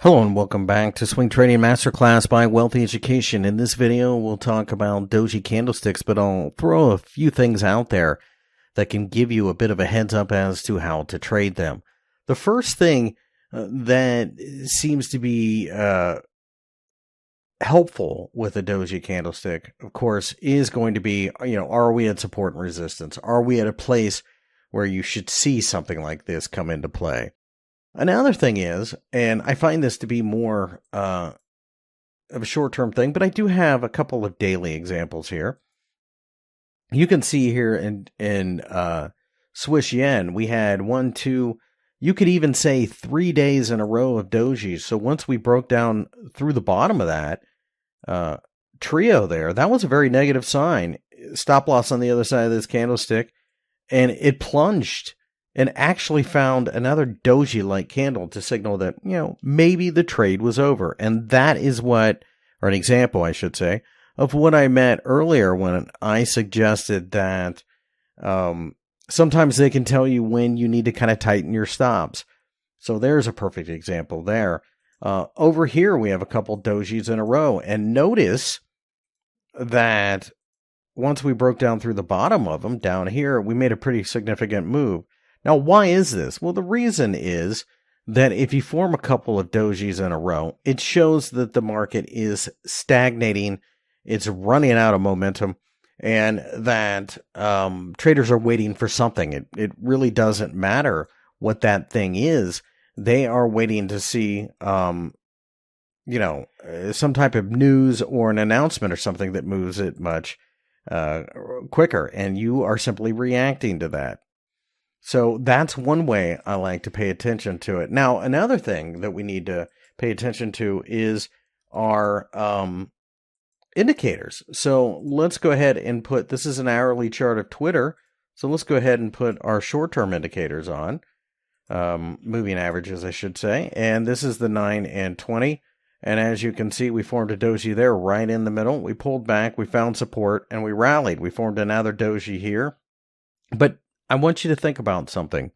Hello and welcome back to Swing Trading Masterclass by Wealthy Education. In this video, we'll talk about Doji candlesticks, but I'll throw a few things out there that can give you a bit of a heads up as to how to trade them. The first thing that seems to be helpful with a Doji candlestick, of course, is going to be, are we at support and resistance? Are we at a place where you should see something like this come into play? Another thing is, and I find this to be more of a short-term thing, but I do have a couple of daily examples here. You can see here in Swiss yen, we had 1, 2, you could even say 3 days in a row of dojis. So once we broke down through the bottom of that trio there, that was a very negative sign. Stop loss on the other side of this candlestick, and it plunged and actually found another doji-like candle to signal that, maybe the trade was over. And that is what, or an example, I should say, of what I meant earlier when I suggested that sometimes they can tell you when you need to kind of tighten your stops. So there's a perfect example there. Over here, we have a couple dojis in a row. And notice that once we broke down through the bottom of them, down here, we made a pretty significant move. Now, why is this? Well, the reason is that if you form a couple of dojis in a row, it shows that the market is stagnating, it's running out of momentum, and that traders are waiting for something. It really doesn't matter what that thing is. They are waiting to see, some type of news or an announcement or something that moves it much quicker, and you are simply reacting to that. So that's one way I like to pay attention to it. Now, another thing that we need to pay attention to is our indicators. So let's go ahead and put, this is an hourly chart of Twitter. So let's go ahead and put our short-term indicators on, moving averages, I should say. And this is the 9 and 20. And as you can see, we formed a doji there right in the middle. We pulled back, we found support, and we rallied. We formed another doji here. But I want you to think about something.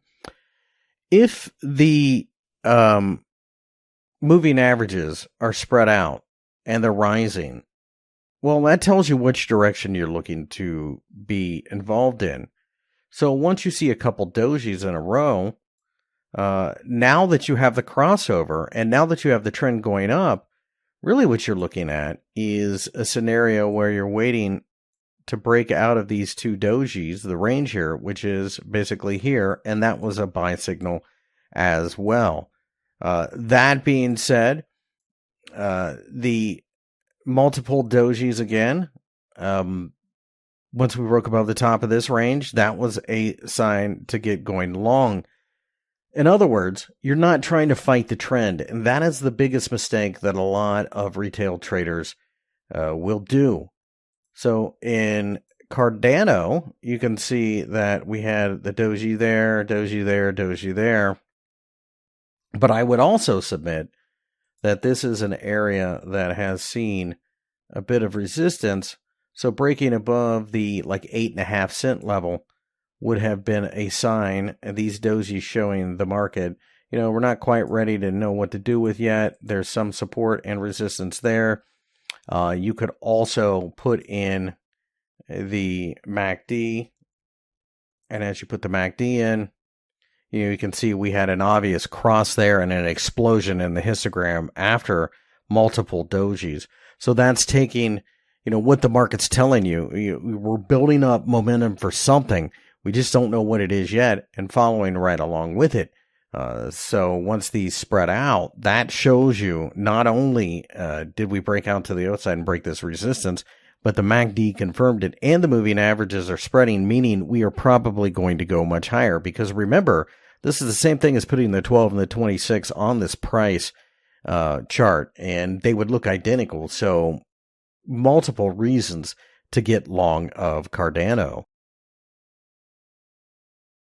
If the moving averages are spread out and they're rising, well, that tells you which direction you're looking to be involved in. So once you see a couple dojis in a row, now that you have the crossover and now that you have the trend going up, really what you're looking at is a scenario where you're waiting to break out of these two dojis, the range here, which is basically here, and that was a buy signal as well. That being said, the multiple dojis again, once we broke above the top of this range, that was a sign to get going long. In other words, you're not trying to fight the trend, and that is the biggest mistake that a lot of retail traders will do. So in Cardano, you can see that we had the doji there, doji there, doji there. But I would also submit that this is an area that has seen a bit of resistance. So breaking above the 8.5 cent level would have been a sign, and these dojis showing the market, we're not quite ready to know what to do with yet. There's some support and resistance there. You could also put in the MACD, and as you put the MACD in, you can see we had an obvious cross there and an explosion in the histogram after multiple dojis. So that's taking, what the market's telling you. We're building up momentum for something. We just don't know what it is yet, and following right along with it. So once these spread out, that shows you not only did we break out to the outside and break this resistance, but the MACD confirmed it, and the moving averages are spreading, meaning we are probably going to go much higher. Because remember, this is the same thing as putting the 12 and the 26 on this price chart, and they would look identical. So multiple reasons to get long of Cardano.